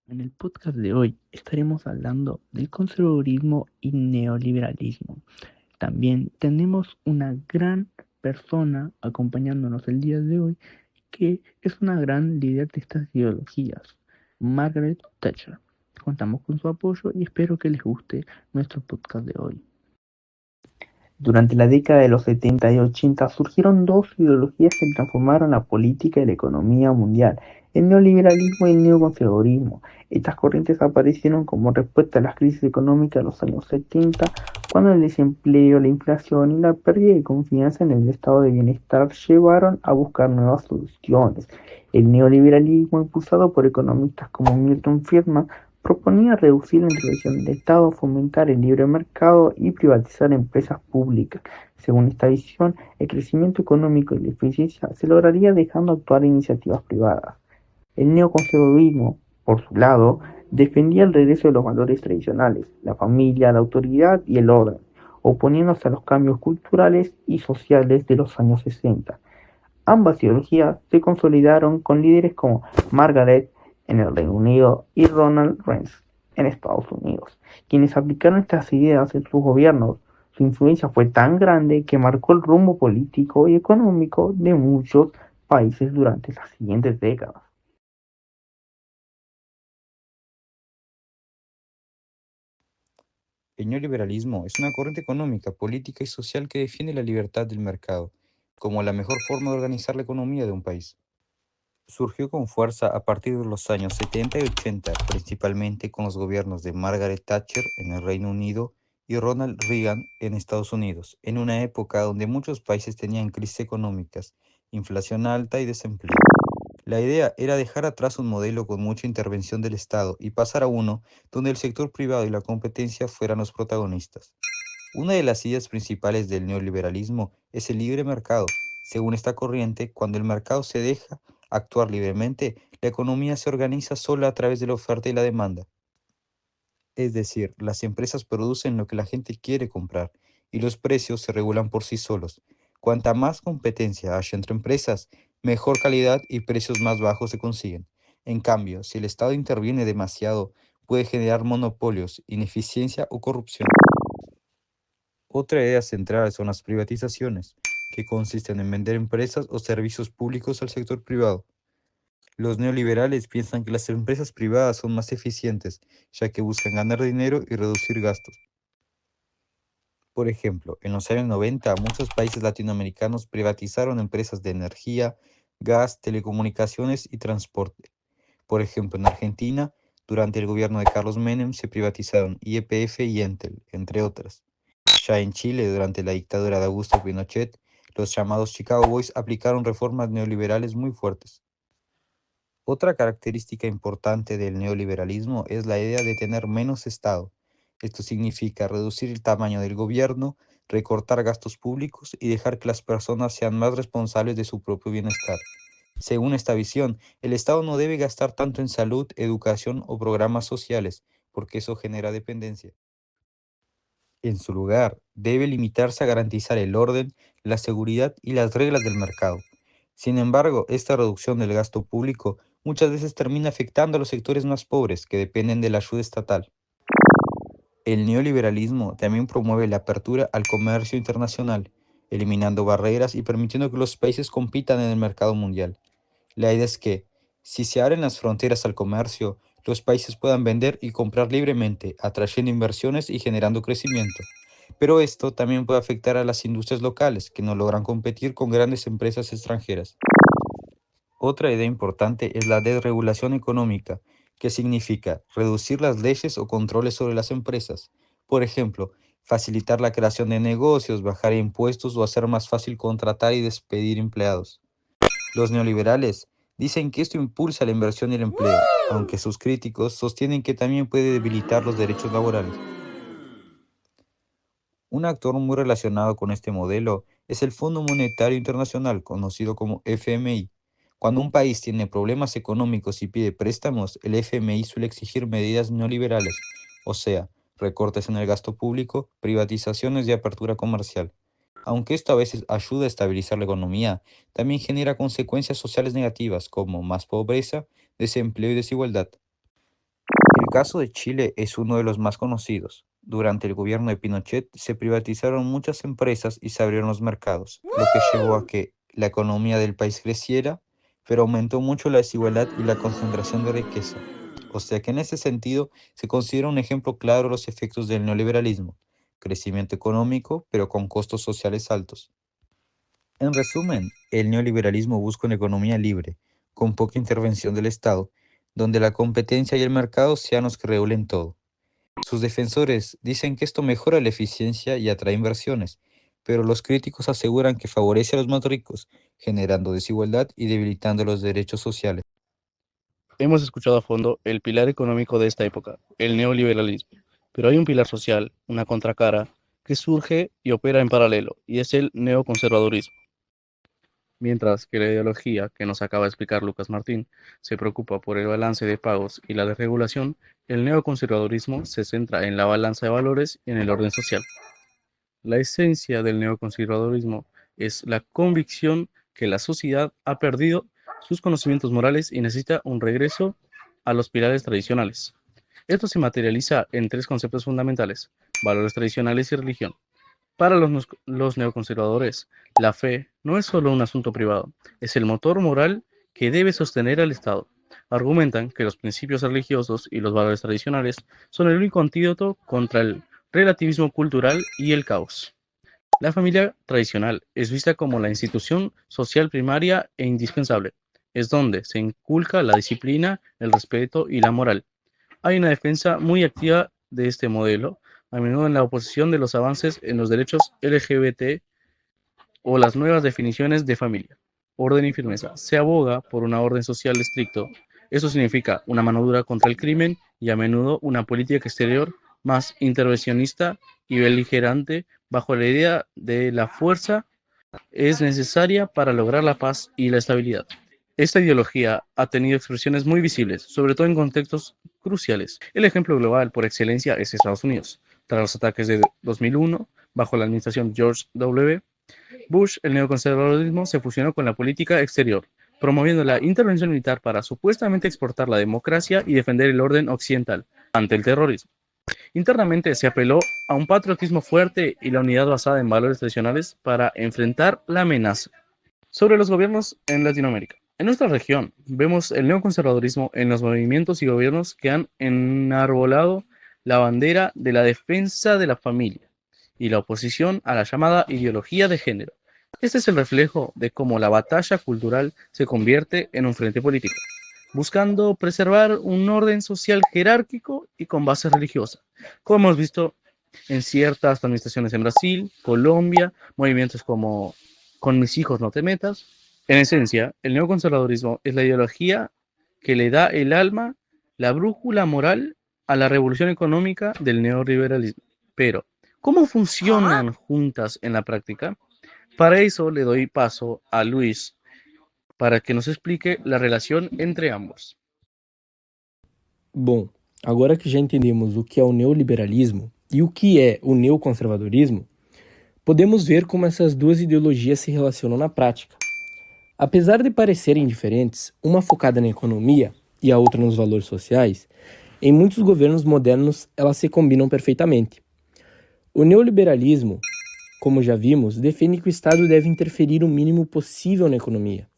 En el podcast de hoy estaremos hablando del conservadurismo y neoliberalismo. También tenemos una gran persona acompañándonos el día de hoy que es una gran líder de estas ideologías, Margaret Thatcher. Contamos con su apoyo y espero que les guste nuestro podcast de hoy. Durante la década de los 70 y 80 surgieron dos ideologías que transformaron la política y la economía mundial: el neoliberalismo y el neoconservadurismo. Estas corrientes aparecieron como respuesta a las crisis económicas de los años 70, cuando el desempleo, la inflación y la pérdida de confianza en el estado de bienestar llevaron a buscar nuevas soluciones. El neoliberalismo, impulsado por economistas como Milton Friedman, proponía reducir la intervención del Estado, fomentar el libre mercado y privatizar empresas públicas. Según esta visión, el crecimiento económico y la eficiencia se lograría dejando actuar iniciativas privadas. El neoconservadurismo, por su lado, defendía el regreso de los valores tradicionales, la familia, la autoridad y el orden, oponiéndose a los cambios culturales y sociales de los años 60. Ambas ideologías se consolidaron con líderes como Margaret en el Reino Unido y Ronald Reagan en Estados Unidos, quienes aplicaron estas ideas en sus gobiernos. Su influencia fue tan grande que marcó el rumbo político y económico de muchos países durante las siguientes décadas. El neoliberalismo es una corriente económica, política y social que defiende la libertad del mercado como la mejor forma de organizar la economía de un país. Surgió con fuerza a partir de los años 70 y 80, principalmente con los gobiernos de Margaret Thatcher en el Reino Unido y Ronald Reagan en Estados Unidos, en una época donde muchos países tenían crisis económicas, inflación alta y desempleo. La idea era dejar atrás un modelo con mucha intervención del Estado y pasar a uno donde el sector privado y la competencia fueran los protagonistas. Una de las ideas principales del neoliberalismo es el libre mercado. Según esta corriente, cuando el mercado se deja actuar libremente, la economía se organiza sola a través de la oferta y la demanda. Es decir, las empresas producen lo que la gente quiere comprar y los precios se regulan por sí solos. Cuanta más competencia haya entre empresas, mejor calidad y precios más bajos se consiguen. En cambio, si el Estado interviene demasiado, puede generar monopolios, ineficiencia o corrupción. Otra idea central son las privatizaciones, que consisten en vender empresas o servicios públicos al sector privado. Los neoliberales piensan que las empresas privadas son más eficientes, ya que buscan ganar dinero y reducir gastos. Por ejemplo, en los años 90, muchos países latinoamericanos privatizaron empresas de energía, gas, telecomunicaciones y transporte. Por ejemplo, en Argentina, durante el gobierno de Carlos Menem se privatizaron YPF y Entel, entre otras. Ya en Chile, durante la dictadura de Augusto Pinochet, los llamados Chicago Boys aplicaron reformas neoliberales muy fuertes. Otra característica importante del neoliberalismo es la idea de tener menos Estado. Esto significa reducir el tamaño del gobierno, recortar gastos públicos y dejar que las personas sean más responsables de su propio bienestar. Según esta visión, el Estado no debe gastar tanto en salud, educación o programas sociales, porque eso genera dependencia. En su lugar, debe limitarse a garantizar el orden, la seguridad y las reglas del mercado. Sin embargo, esta reducción del gasto público muchas veces termina afectando a los sectores más pobres que dependen de la ayuda estatal. El neoliberalismo también promueve la apertura al comercio internacional, eliminando barreras y permitiendo que los países compitan en el mercado mundial. La idea es que, si se abren las fronteras al comercio, los países puedan vender y comprar libremente, atrayendo inversiones y generando crecimiento. Pero esto también puede afectar a las industrias locales, que no logran competir con grandes empresas extranjeras. Otra idea importante es la desregulación económica, que significa reducir las leyes o controles sobre las empresas. Por ejemplo, facilitar la creación de negocios, bajar impuestos o hacer más fácil contratar y despedir empleados. Los neoliberales dicen que esto impulsa la inversión y el empleo, aunque sus críticos sostienen que también puede debilitar los derechos laborales. Un actor muy relacionado con este modelo es el Fondo Monetario Internacional, conocido como FMI. Cuando un país tiene problemas económicos y pide préstamos, el FMI suele exigir medidas neoliberales, o sea, recortes en el gasto público, privatizaciones y apertura comercial. Aunque esto a veces ayuda a estabilizar la economía, también genera consecuencias sociales negativas como más pobreza, desempleo y desigualdad. caso de Chile es uno de los más conocidos. Durante el gobierno de Pinochet se privatizaron muchas empresas y se abrieron los mercados, lo que llevó a que la economía del país creciera, pero aumentó mucho la desigualdad y la concentración de riqueza. O sea que en ese sentido se considera un ejemplo claro los efectos del neoliberalismo: crecimiento económico, pero con costos sociales altos. En resumen, el neoliberalismo busca una economía libre, con poca intervención del Estado, donde la competencia y el mercado sean los que regulen todo. Sus defensores dicen que esto mejora la eficiencia y atrae inversiones, pero los críticos aseguran que favorece a los más ricos, generando desigualdad y debilitando los derechos sociales. Hemos escuchado a fondo el pilar económico de esta época, el neoliberalismo, pero hay un pilar social, una contracara, que surge y opera en paralelo, y es el neoconservadurismo. Mientras que la ideología que nos acaba de explicar Lucas Martín se preocupa por el balance de pagos y la desregulación, el neoconservadurismo se centra en la balanza de valores y en el orden social. La esencia del neoconservadurismo es la convicción que la sociedad ha perdido sus conocimientos morales y necesita un regreso a los pilares tradicionales. Esto se materializa en tres conceptos fundamentales: valores tradicionales y religión. Para los neoconservadores, la fe no es solo un asunto privado, es el motor moral que debe sostener al Estado. Argumentan que los principios religiosos y los valores tradicionales son el único antídoto contra el relativismo cultural y el caos. La familia tradicional es vista como la institución social primaria e indispensable. Es donde se inculca la disciplina, el respeto y la moral. Hay una defensa muy activa de este modelo, a menudo en la oposición de los avances en los derechos LGBT o las nuevas definiciones de familia, orden y firmeza. Se aboga por una orden social estricto. Eso significa una mano dura contra el crimen y a menudo una política exterior más intervencionista y beligerante, bajo la idea de la fuerza es necesaria para lograr la paz y la estabilidad. Esta ideología ha tenido expresiones muy visibles, sobre todo en contextos cruciales. El ejemplo global por excelencia es Estados Unidos. Tras los ataques de 2001, bajo la administración George W. Bush, el neoconservadurismo se fusionó con la política exterior, promoviendo la intervención militar para supuestamente exportar la democracia y defender el orden occidental ante el terrorismo. Internamente se apeló a un patriotismo fuerte y la unidad basada en valores tradicionales para enfrentar la amenaza. Sobre los gobiernos en Latinoamérica. En nuestra región vemos el neoconservadurismo en los movimientos y gobiernos que han enarbolado la bandera de la defensa de la familia y la oposición a la llamada ideología de género. Este es el reflejo de cómo la batalla cultural se convierte en un frente político, buscando preservar un orden social jerárquico y con base religiosa, como hemos visto en ciertas administraciones en Brasil, Colombia, movimientos como Con mis hijos no te metas. En esencia, el neoconservadurismo es la ideología que le da el alma, la brújula moral a la revolución económica del neoliberalismo. Pero, ¿cómo funcionan juntas en la práctica? Para eso le doy paso a Luis para que nos explique la relación entre ambos. Bom, agora que já entendemos o que é o neoliberalismo e o que é o neoconservadorismo, podemos ver como essas duas ideologias se relacionam na prática. Apesar de parecerem diferentes, uma focada na economia e a outra nos valores sociais, em muitos governos modernos elas se combinam perfeitamente. O neoliberalismo, como já vimos, defende que o Estado deve interferir o mínimo possível na economia,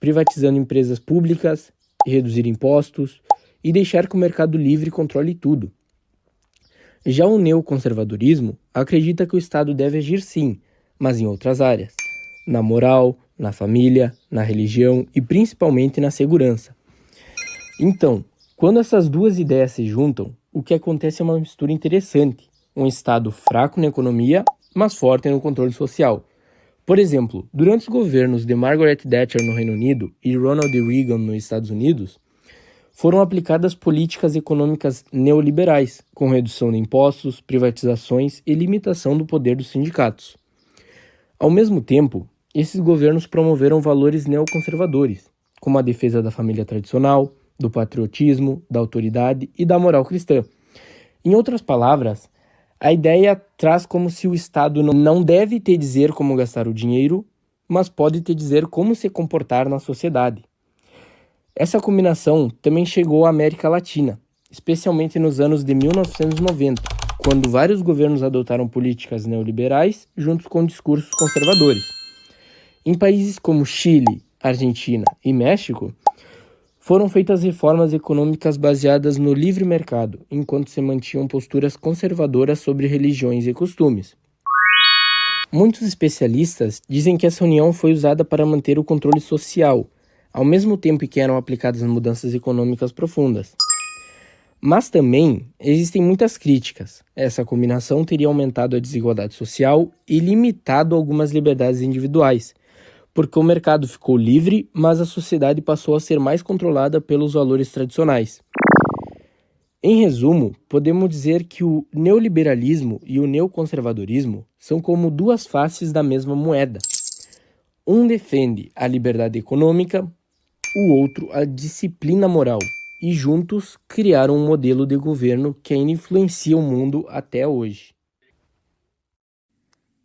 privatizando empresas públicas e reduzir impostos e deixar que o mercado livre controle tudo. Já o neoconservadorismo acredita que o Estado deve agir sim, mas em outras áreas, na moral, na família, na religião e principalmente na segurança. Então, quando essas duas ideias se juntam, o que acontece é uma mistura interessante, um Estado fraco na economia, mas forte no controle social. Por exemplo, durante os governos de Margaret Thatcher no Reino Unido e Ronald Reagan nos Estados Unidos, foram aplicadas políticas econômicas neoliberais, com redução de impostos, privatizações e limitação do poder dos sindicatos. Ao mesmo tempo, esses governos promoveram valores neoconservadores, como a defesa da família tradicional, do patriotismo, da autoridade e da moral cristã. Em outras palavras, a ideia traz como se o Estado não deve te dizer como gastar o dinheiro, mas pode te dizer como se comportar na sociedade. Essa combinação também chegou à América Latina, especialmente nos anos de 1990, quando vários governos adotaram políticas neoliberais juntos com discursos conservadores. Em países como Chile, Argentina e México, foram feitas reformas econômicas baseadas no livre mercado, enquanto se mantinham posturas conservadoras sobre religiões e costumes. Muitos especialistas dizem que essa união foi usada para manter o controle social, ao mesmo tempo que eram aplicadas mudanças econômicas profundas. Mas também existem muitas críticas. Essa combinação teria aumentado a desigualdade social e limitado algumas liberdades individuais, porque o mercado ficou livre, mas a sociedade passou a ser mais controlada pelos valores tradicionais. Em resumo, podemos dizer que o neoliberalismo e o neoconservadorismo são como duas faces da mesma moeda. Um defende a liberdade econômica, o outro a disciplina moral, e juntos criaram um modelo de governo que ainda influencia o mundo até hoje.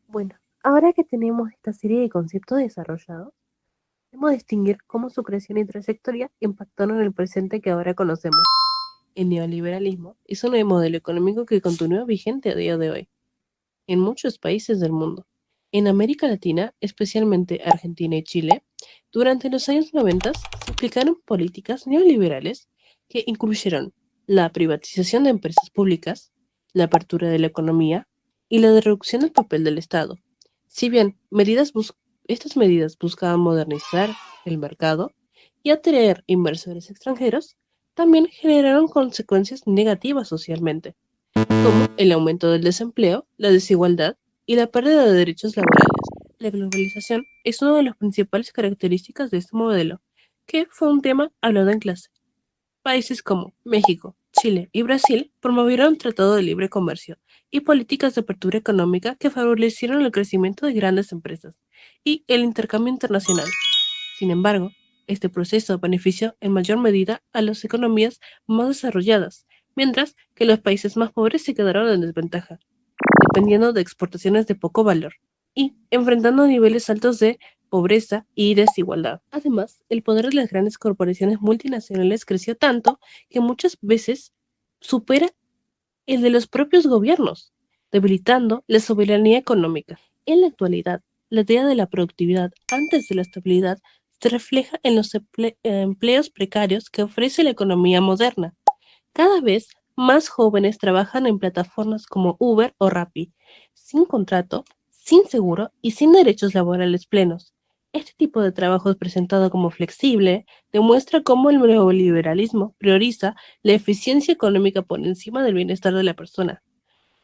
Bueno, ahora que tenemos esta serie de conceptos desarrollados, podemos distinguir cómo su creación y trayectoria impactaron en el presente que ahora conocemos. El neoliberalismo es un nuevo modelo económico que continúa vigente a día de hoy en muchos países del mundo. En América Latina, especialmente Argentina y Chile, durante los años 90 se aplicaron políticas neoliberales que incluyeron la privatización de empresas públicas, la apertura de la economía y la reducción del papel del Estado. Si bien estas medidas buscaban modernizar el mercado y atraer inversores extranjeros, también generaron consecuencias negativas socialmente, como el aumento del desempleo, la desigualdad y la pérdida de derechos laborales. La globalización es una de las principales características de este modelo, que fue un tema hablado en clase. Países como México, Chile y Brasil promovieron un tratado de libre comercio y políticas de apertura económica que favorecieron el crecimiento de grandes empresas y el intercambio internacional. Sin embargo, este proceso benefició en mayor medida a las economías más desarrolladas, mientras que los países más pobres se quedaron en desventaja, dependiendo de exportaciones de poco valor y enfrentando niveles altos de pobreza y desigualdad. Además, el poder de las grandes corporaciones multinacionales creció tanto que muchas veces supera el de los propios gobiernos, debilitando la soberanía económica. En la actualidad, la idea de la productividad antes de la estabilidad se refleja en los empleos precarios que ofrece la economía moderna. Cada vez más jóvenes trabajan en plataformas como Uber o Rappi, sin contrato, sin seguro y sin derechos laborales plenos. Este tipo de trabajo es presentado como flexible, demuestra cómo el neoliberalismo prioriza la eficiencia económica por encima del bienestar de la persona.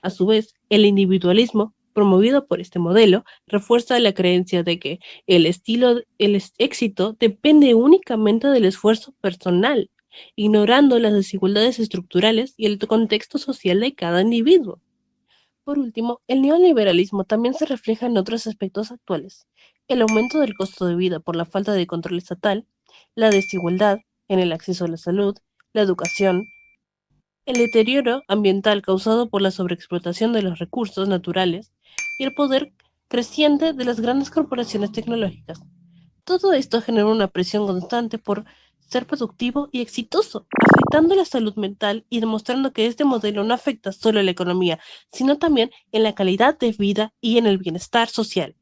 A su vez, el individualismo, promovido por este modelo, refuerza la creencia de que el éxito depende únicamente del esfuerzo personal, ignorando las desigualdades estructurales y el contexto social de cada individuo. Por último, el neoliberalismo también se refleja en otros aspectos actuales: el aumento del costo de vida por la falta de control estatal, la desigualdad en el acceso a la salud, la educación, el deterioro ambiental causado por la sobreexplotación de los recursos naturales y el poder creciente de las grandes corporaciones tecnológicas. Todo esto genera una presión constante por ser productivo y exitoso, afectando la salud mental y demostrando que este modelo no afecta solo a la economía, sino también en la calidad de vida y en el bienestar social.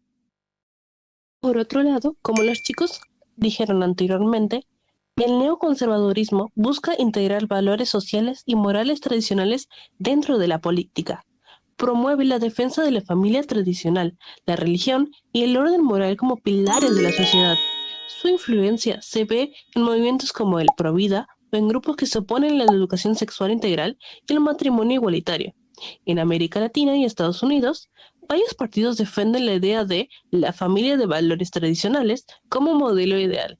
Por otro lado, como los chicos dijeron anteriormente, el neoconservadurismo busca integrar valores sociales y morales tradicionales dentro de la política. Promueve la defensa de la familia tradicional, la religión y el orden moral como pilares de la sociedad. Su influencia se ve en movimientos como el Provida o en grupos que se oponen a la educación sexual integral y el matrimonio igualitario. En América Latina y Estados Unidos, varios partidos defienden la idea de la familia de valores tradicionales como modelo ideal.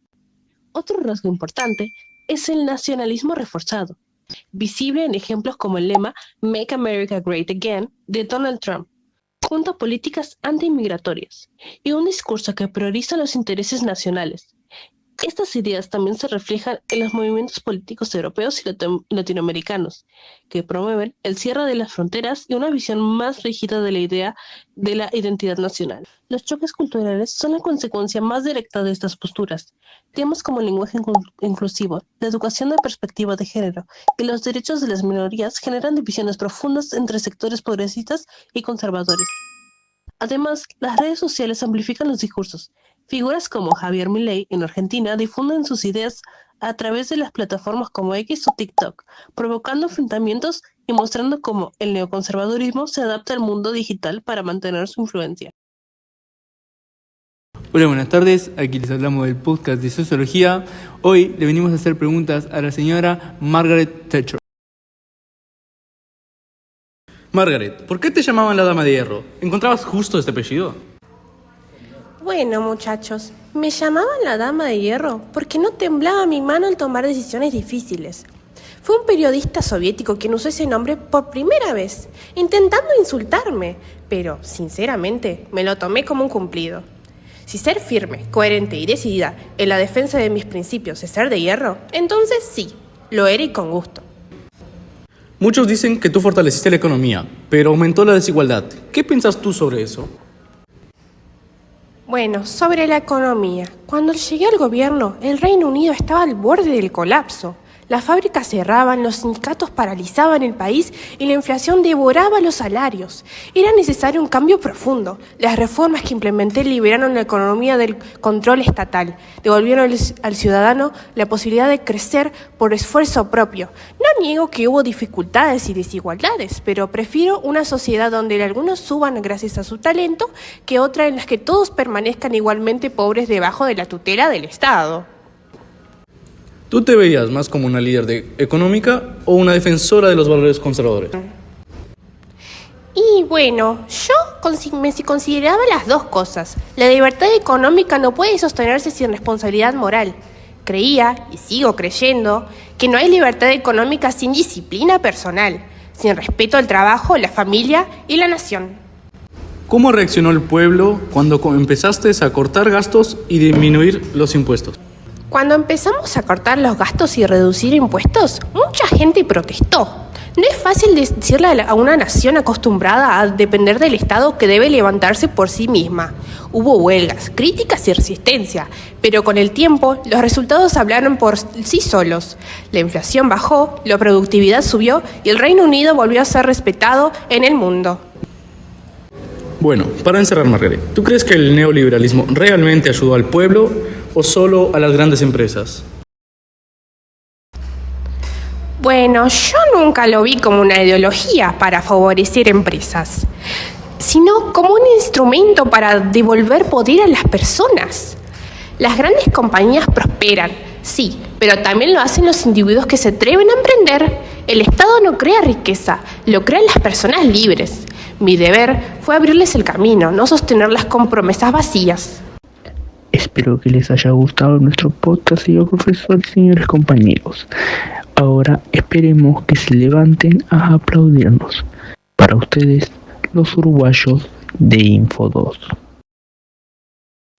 Otro rasgo importante es el nacionalismo reforzado, visible en ejemplos como el lema Make America Great Again de Donald Trump, junto a políticas anti-inmigratorias y un discurso que prioriza los intereses nacionales. Estas ideas también se reflejan en los movimientos políticos europeos y latinoamericanos, que promueven el cierre de las fronteras y una visión más rígida de la idea de la identidad nacional. Los choques culturales son la consecuencia más directa de estas posturas. Temas como el lenguaje inclusivo, la educación de perspectiva de género y los derechos de las minorías generan divisiones profundas entre sectores progresistas y conservadores. Además, las redes sociales amplifican los discursos. Figuras como Javier Milei en Argentina difunden sus ideas a través de las plataformas como X o TikTok, provocando enfrentamientos y mostrando cómo el neoconservadurismo se adapta al mundo digital para mantener su influencia. Hola, buenas tardes. Aquí les hablamos del podcast de Sociología. Hoy le venimos a hacer preguntas a la señora Margaret Thatcher. Margaret, ¿por qué te llamaban la Dama de Hierro? ¿Encontrabas justo este apellido? Bueno, muchachos, me llamaban la Dama de Hierro porque no temblaba mi mano al tomar decisiones difíciles. Fue un periodista soviético quien usó ese nombre por primera vez, intentando insultarme, pero, sinceramente, me lo tomé como un cumplido. Si ser firme, coherente y decidida en la defensa de mis principios es ser de hierro, entonces sí, lo era y con gusto. Muchos dicen que tú fortaleciste la economía, pero aumentó la desigualdad. ¿Qué piensas tú sobre eso? Bueno, sobre la economía. Cuando llegué al gobierno, el Reino Unido estaba al borde del colapso. Las fábricas cerraban, los sindicatos paralizaban el país y la inflación devoraba los salarios. Era necesario un cambio profundo. Las reformas que implementé liberaron la economía del control estatal, devolvieron al ciudadano la posibilidad de crecer por esfuerzo propio. No niego que hubo dificultades y desigualdades, pero prefiero una sociedad donde algunos suban gracias a su talento que otra en la que todos permanezcan igualmente pobres debajo de la tutela del Estado. ¿Tú te veías más como una líder económica o una defensora de los valores conservadores? Y bueno, yo me consideraba las dos cosas. La libertad económica no puede sostenerse sin responsabilidad moral. Creía, y sigo creyendo, que no hay libertad económica sin disciplina personal, sin respeto al trabajo, la familia y la nación. ¿Cómo reaccionó el pueblo cuando empezaste a cortar gastos y disminuir los impuestos? Cuando empezamos a cortar los gastos y reducir impuestos, mucha gente protestó. No es fácil decirle a una nación acostumbrada a depender del Estado que debe levantarse por sí misma. Hubo huelgas, críticas y resistencia, pero con el tiempo los resultados hablaron por sí solos. La inflación bajó, la productividad subió y el Reino Unido volvió a ser respetado en el mundo. Bueno, para encerrar, Margaret, ¿tú crees que el neoliberalismo realmente ayudó al pueblo o solo a las grandes empresas? Bueno, yo nunca lo vi como una ideología para favorecer empresas, sino como un instrumento para devolver poder a las personas. Las grandes compañías prosperan, sí, pero también lo hacen los individuos que se atreven a emprender. El Estado no crea riqueza, lo crean las personas libres. Mi deber fue abrirles el camino, no sostenerlas con promesas vacías. Espero que les haya gustado nuestro podcast, señor profesor y señores compañeros. Ahora esperemos que se levanten a aplaudirnos. Para ustedes, los uruguayos de Info 2.